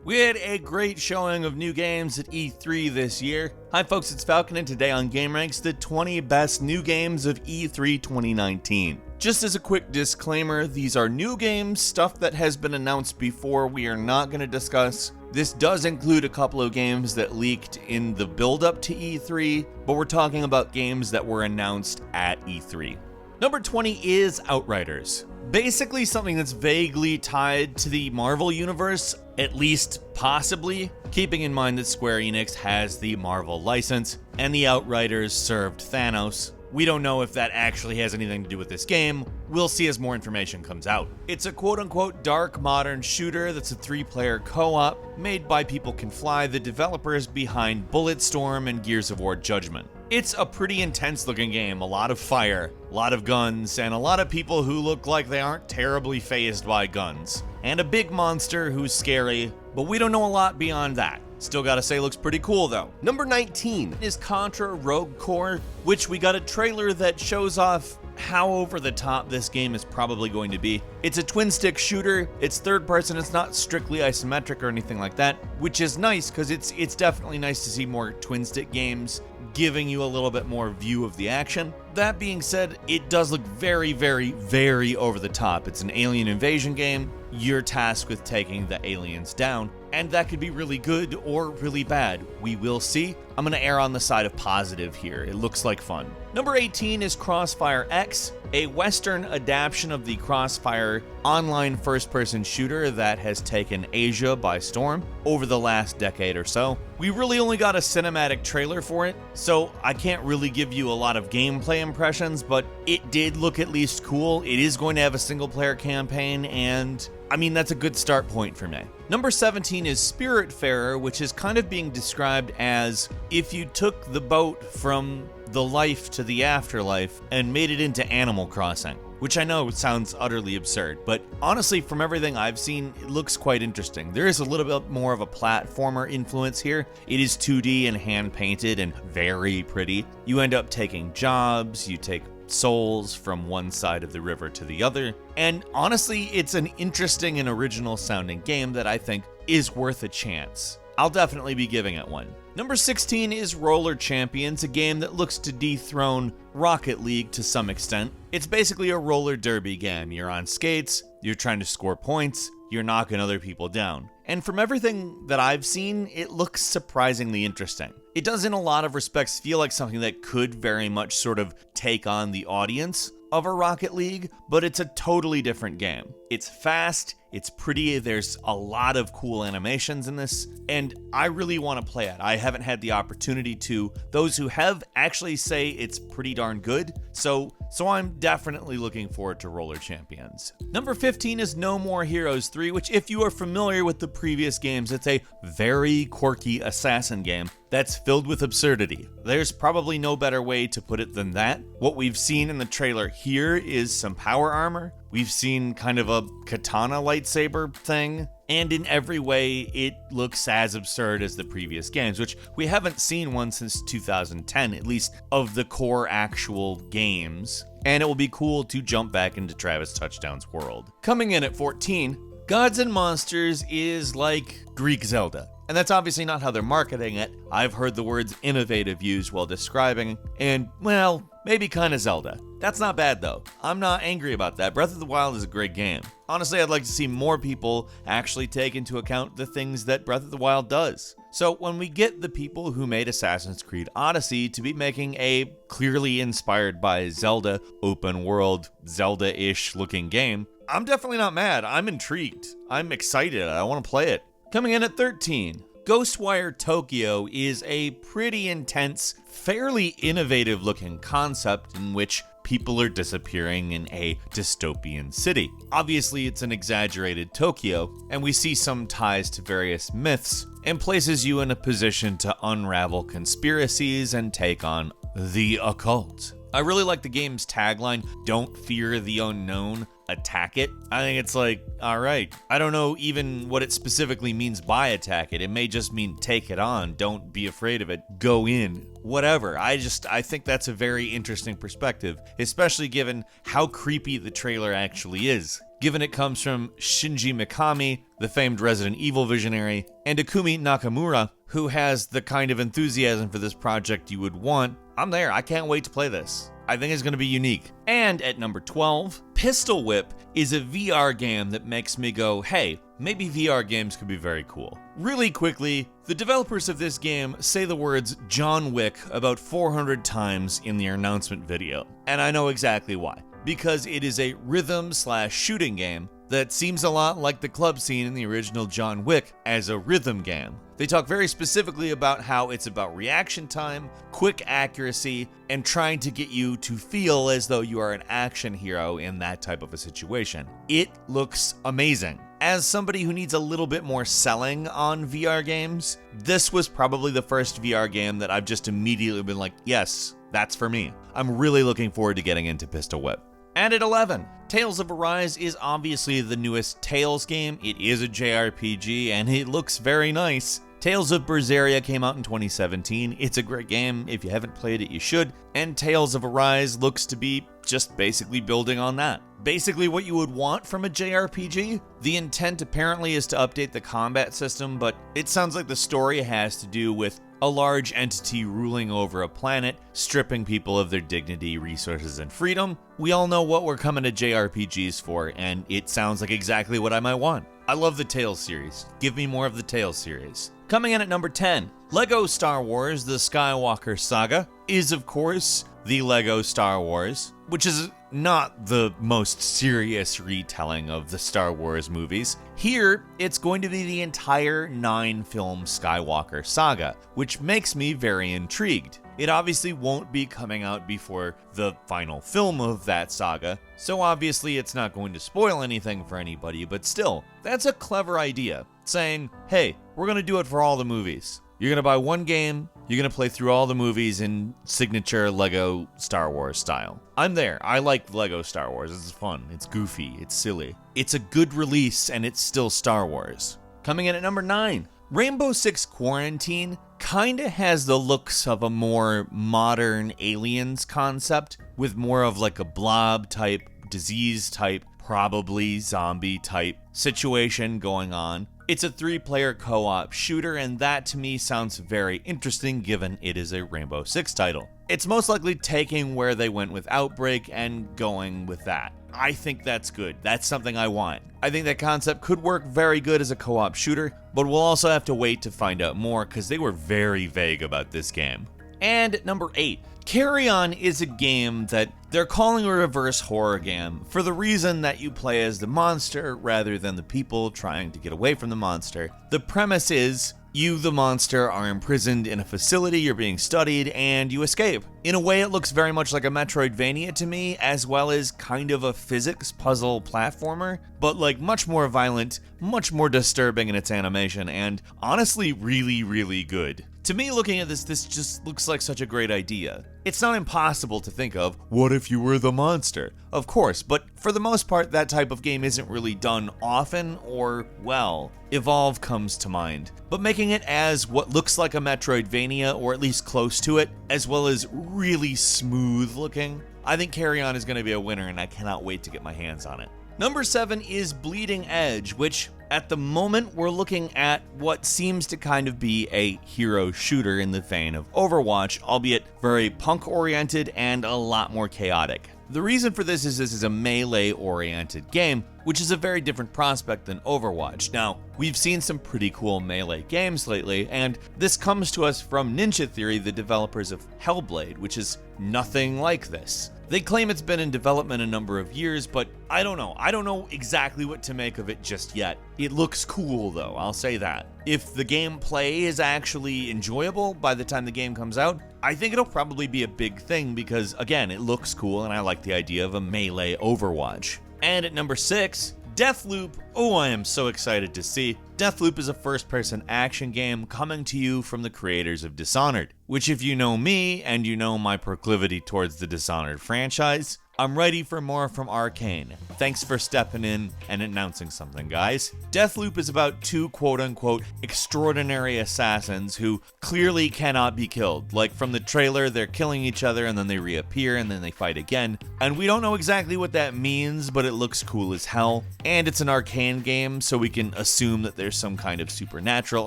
We had a great showing of new games at E3 this year. Hi folks, it's Falcon, and today on gameranx, the 20 best new games of E3 2019. Just as a quick disclaimer, these are new games, stuff that has been announced before we are not going to discuss. This does include a couple of games that leaked in the build-up to E3, but we're talking about games that were announced at E3. Number 20 is Outriders. Basically something that's vaguely tied to the Marvel universe, at least possibly, keeping in mind that Square Enix has the Marvel license, and the Outriders served Thanos. We don't know if that actually has anything to do with this game. We'll see as more information comes out. It's a quote-unquote dark modern shooter that's a 3-player co-op made by People Can Fly, the developers behind Bulletstorm and Gears of War Judgment. It's a pretty intense looking game, a lot of fire, a lot of guns, and a lot of people who look like they aren't terribly fazed by guns. And a big monster who's scary, but we don't know a lot beyond that. Still gotta say looks pretty cool though. Number 19 is Contra Rogue Core, which we got a trailer that shows off how over the top this game is probably going to be. It's a twin stick shooter, it's third person, it's not strictly isometric or anything like that, which is nice because it's definitely nice to see more twin stick games giving you a little bit more view of the action. That being said, it does look very, very, very over the top. It's an alien invasion game. You're tasked with taking the aliens down, and that could be really good or really bad. We will see. I'm gonna err on the side of positive here. It looks like fun. Number 18 is Crossfire X, a Western adaptation of the Crossfire online first-person shooter that has taken Asia by storm over the last decade or so. We really only got a cinematic trailer for it, so I can't really give you a lot of gameplay impressions, but it did look at least cool. It is going to have a single-player campaign, and I mean, that's a good start point for me. Number 17 is Spiritfarer, which is kind of being described as if you took the boat from the life to the afterlife and made it into Animal Crossing, which I know sounds utterly absurd, but honestly, from everything I've seen, it looks quite interesting. There is a little bit more of a platformer influence here. It is 2D and hand-painted and very pretty. You end up taking jobs, you take souls from one side of the river to the other, and honestly, it's an interesting and original sounding game that I think is worth a chance. I'll definitely be giving it one. Number 16 is Roller Champions, a game that looks to dethrone Rocket League to some extent. It's basically a roller derby game. You're on skates, you're trying to score points, you're knocking other people down. And from everything that I've seen, it looks surprisingly interesting. It does in a lot of respects feel like something that could very much sort of take on the audience of a Rocket League, but it's a totally different game. It's fast, it's pretty, there's a lot of cool animations in this, and I really want to play it. I haven't had the opportunity to. Those who have actually say it's pretty darn good, so I'm definitely looking forward to Roller Champions. Number 15 is No More Heroes 3, which if you are familiar with the previous games, it's a very quirky assassin game that's filled with absurdity. There's probably no better way to put it than that. What we've seen in the trailer here is some power armor. We've seen kind of a katana lightsaber thing, and in every way, it looks as absurd as the previous games, which we haven't seen one since 2010, at least of the core actual games, and it will be cool to jump back into Travis Touchdown's world. Coming in at 14, Gods and Monsters is like Greek Zelda. And that's obviously not how they're marketing it. I've heard the words innovative used while describing, and, well, maybe kinda Zelda. That's not bad though. I'm not angry about that. Breath of the Wild is a great game. Honestly, I'd like to see more people actually take into account the things that Breath of the Wild does. So when we get the people who made Assassin's Creed Odyssey to be making a clearly inspired by Zelda, open world, Zelda-ish looking game, I'm definitely not mad. I'm intrigued. I'm excited. I want to play it. Coming in at 13, Ghostwire Tokyo is a pretty intense, fairly innovative looking concept in which people are disappearing in a dystopian city. Obviously, it's an exaggerated Tokyo, and we see some ties to various myths, and places you in a position to unravel conspiracies and take on the occult. I really like the game's tagline, "Don't fear the unknown, attack it." I think it's like, all right, I don't know even what it specifically means by attack it. It may just mean take it on, don't be afraid of it, go in, whatever. I think that's a very interesting perspective, especially given how creepy the trailer actually is. given it comes from Shinji Mikami, the famed Resident Evil visionary, and Akumi Nakamura, who has the kind of enthusiasm for this project you would want. I'm there. I can't wait to play this. I think it's going to be unique. And at number 12, Pistol Whip is a VR game that makes me go, hey, maybe VR games could be very cool. Really quickly, the developers of this game say the words John Wick about 400 times in their announcement video. And I know exactly why. Because it is a rhythm/shooting game that seems a lot like the club scene in the original John Wick as a rhythm game. They talk very specifically about how it's about reaction time, quick accuracy, and trying to get you to feel as though you are an action hero in that type of a situation. It looks amazing. As somebody who needs a little bit more selling on VR games, this was probably the first VR game that I've just immediately been like, yes, that's for me. I'm really looking forward to getting into Pistol Whip. And at 11, Tales of Arise is obviously the newest Tales game. It is a JRPG, and it looks very nice. Tales of Berseria came out in 2017. It's a great game. If you haven't played it, you should. And Tales of Arise looks to be just basically building on that. Basically what you would want from a JRPG. The intent apparently is to update the combat system, but it sounds like the story has to do with a large entity ruling over a planet, stripping people of their dignity, resources, and freedom. We all know what we're coming to JRPGs for, and it sounds like exactly what I might want. I love the Tales series. Give me more of the Tales series. Coming in at number 10, LEGO Star Wars The Skywalker Saga is, of course, the LEGO Star Wars, which is not the most serious retelling of the Star Wars movies. Here, it's going to be the entire 9-film Skywalker saga, which makes me very intrigued. It obviously won't be coming out before the final film of that saga, so obviously it's not going to spoil anything for anybody, but still, that's a clever idea, saying, hey, we're going to do it for all the movies. You're going to buy one game, you're going to play through all the movies in signature LEGO Star Wars style. I'm there. I like LEGO Star Wars. It's fun. It's goofy. It's silly. It's a good release, and it's still Star Wars. Coming in at number 9, Rainbow Six Quarantine kinda has the looks of a more modern Aliens concept, with more of like a blob type, disease type, probably zombie type situation going on. It's a 3-player co-op shooter, and that to me sounds very interesting given it is a Rainbow Six title. It's most likely taking where they went with Outbreak and going with that. I think that's good. That's something I want. I think that concept could work very good as a co-op shooter, but we'll also have to wait to find out more because they were very vague about this game. And at number 8, Carrion is a game that they're calling a reverse horror game for the reason that you play as the monster rather than the people trying to get away from the monster. The premise is you, the monster, are imprisoned in a facility, you're being studied, and you escape. In a way, it looks very much like a Metroidvania to me, as well as kind of a physics puzzle platformer, but like much more violent, much more disturbing in its animation, and honestly really, really good. To me, looking at this just looks like such a great idea. It's not impossible to think of, what if you were the monster? Of course, but for the most part, that type of game isn't really done often or well. Evolve comes to mind. But making it as what looks like a Metroidvania, or at least close to it, as well as really smooth looking, I think Carrion is going to be a winner, and I cannot wait to get my hands on it. Number 7 is Bleeding Edge, which at the moment we're looking at what seems to kind of be a hero shooter in the vein of Overwatch, albeit very punk-oriented and a lot more chaotic. The reason for this is a melee-oriented game, which is a very different prospect than Overwatch. Now, we've seen some pretty cool melee games lately, and this comes to us from Ninja Theory, the developers of Hellblade, which is nothing like this. They claim it's been in development a number of years, but I don't know. I don't know exactly what to make of it just yet. It looks cool though, I'll say that. If the gameplay is actually enjoyable by the time the game comes out, I think it'll probably be a big thing because, again, it looks cool and I like the idea of a melee Overwatch. And at number 6, Deathloop. Oh, I am so excited to see. Deathloop is a first-person action game coming to you from the creators of Dishonored, which if you know me and you know my proclivity towards the Dishonored franchise, I'm ready for more from Arcane. Thanks for stepping in and announcing something, guys. Deathloop is about two quote-unquote extraordinary assassins who clearly cannot be killed. Like from the trailer, they're killing each other and then they reappear and then they fight again. And we don't know exactly what that means, but it looks cool as hell. And it's an Arcane game, so we can assume that there's some kind of supernatural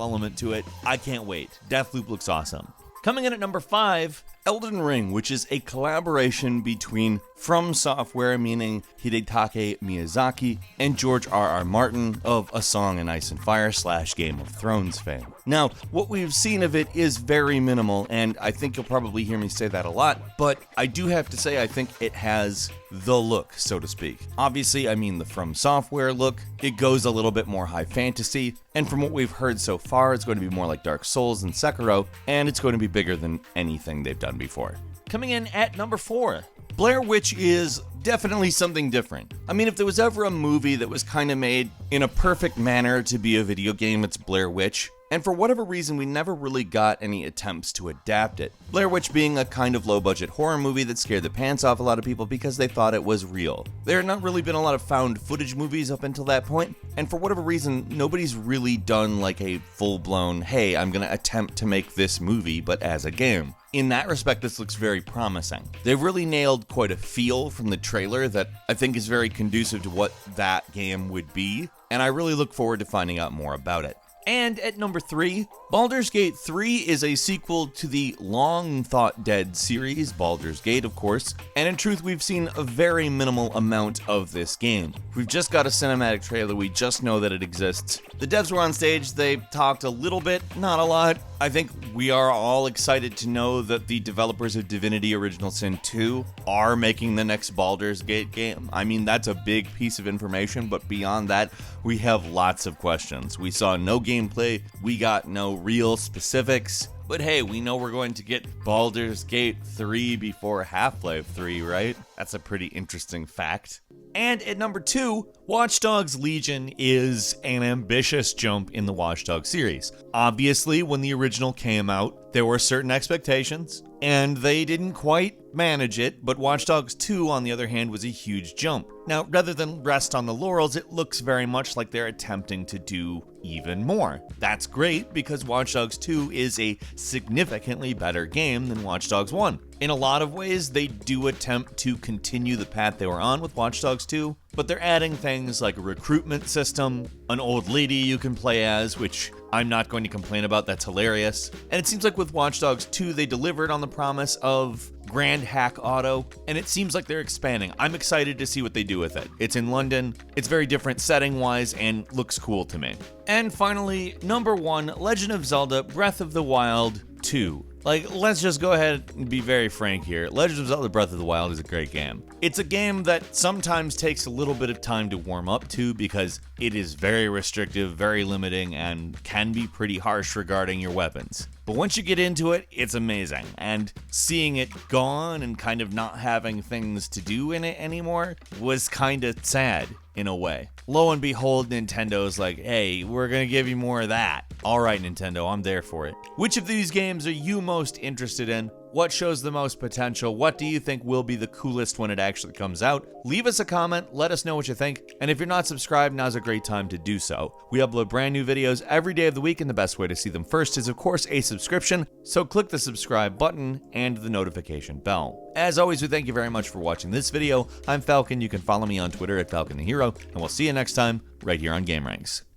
element to it. I can't wait. Deathloop looks awesome. Coming in at number 5, Elden Ring, which is a collaboration between From Software, meaning Hidetake Miyazaki, and George R.R. Martin of A Song in Ice and Fire / Game of Thrones fame. Now, what we've seen of it is very minimal, and I think you'll probably hear me say that a lot, but I do have to say I think it has the look, so to speak. Obviously, I mean the From Software look. It goes a little bit more high fantasy, and from what we've heard so far, it's going to be more like Dark Souls and Sekiro, and it's going to be bigger than anything they've done before. Coming in at number 4, Blair Witch is definitely something different. I mean, if there was ever a movie that was kind of made in a perfect manner to be a video game, it's Blair Witch. And for whatever reason, we never really got any attempts to adapt it. Blair Witch being a kind of low-budget horror movie that scared the pants off a lot of people because they thought it was real. There had not really been a lot of found footage movies up until that point, and for whatever reason, nobody's really done like a full-blown, hey, I'm gonna attempt to make this movie, but as a game. In that respect, this looks very promising. They've really nailed quite a feel from the trailer that I think is very conducive to what that game would be, and I really look forward to finding out more about it. And at number 3, Baldurs Gate 3 is a sequel to the long-thought-dead series, Baldurs Gate, of course, and in truth, we've seen a very minimal amount of this game. We've just got a cinematic trailer, we just know that it exists. The devs were on stage, they talked a little bit, not a lot. I think we are all excited to know that the developers of Divinity Original Sin 2 are making the next Baldur's Gate game. I mean, that's a big piece of information, but beyond that, we have lots of questions. We saw no gameplay, we got no real specifics, but hey, we know we're going to get Baldur's Gate 3 before Half-Life 3, right? That's a pretty interesting fact. And at number 2, Watch Dogs Legion is an ambitious jump in the Watch Dogs series. Obviously, when the original came out, there were certain expectations, and they didn't quite manage it, but Watch Dogs 2, on the other hand, was a huge jump. Now, rather than rest on the laurels, it looks very much like they're attempting to do even more. That's great, because Watch Dogs 2 is a significantly better game than Watch Dogs 1. In a lot of ways, they do attempt to continue the path they were on with Watch Dogs 2, but they're adding things like a recruitment system, an old lady you can play as, which I'm not going to complain about, that's hilarious. And it seems like with Watch Dogs 2, they delivered on the promise of Grand Hack Auto, and it seems like they're expanding. I'm excited to see what they do with it. It's in London, it's very different setting-wise, and looks cool to me. And finally, number 1, Legend of Zelda Breath of the Wild 2. Like, let's just go ahead and be very frank here. Legend of Zelda Breath of the Wild is a great game. It's a game that sometimes takes a little bit of time to warm up to because it is very restrictive, very limiting, and can be pretty harsh regarding your weapons. But once you get into it, it's amazing. And seeing it gone and kind of not having things to do in it anymore was kind of sad in a way. Lo and behold, Nintendo's like, hey, we're gonna give you more of that. All right, Nintendo, I'm there for it. Which of these games are you most interested in? What shows the most potential? What do you think will be the coolest when it actually comes out? Leave us a comment, let us know what you think, and if you're not subscribed, now's a great time to do so. We upload brand new videos every day of the week, and the best way to see them first is, of course, a subscription, so click the subscribe button and the notification bell. As always, we thank you very much for watching this video. I'm Falcon, you can follow me on Twitter at FalconTheHero, and we'll see you next time, right here on gameranx.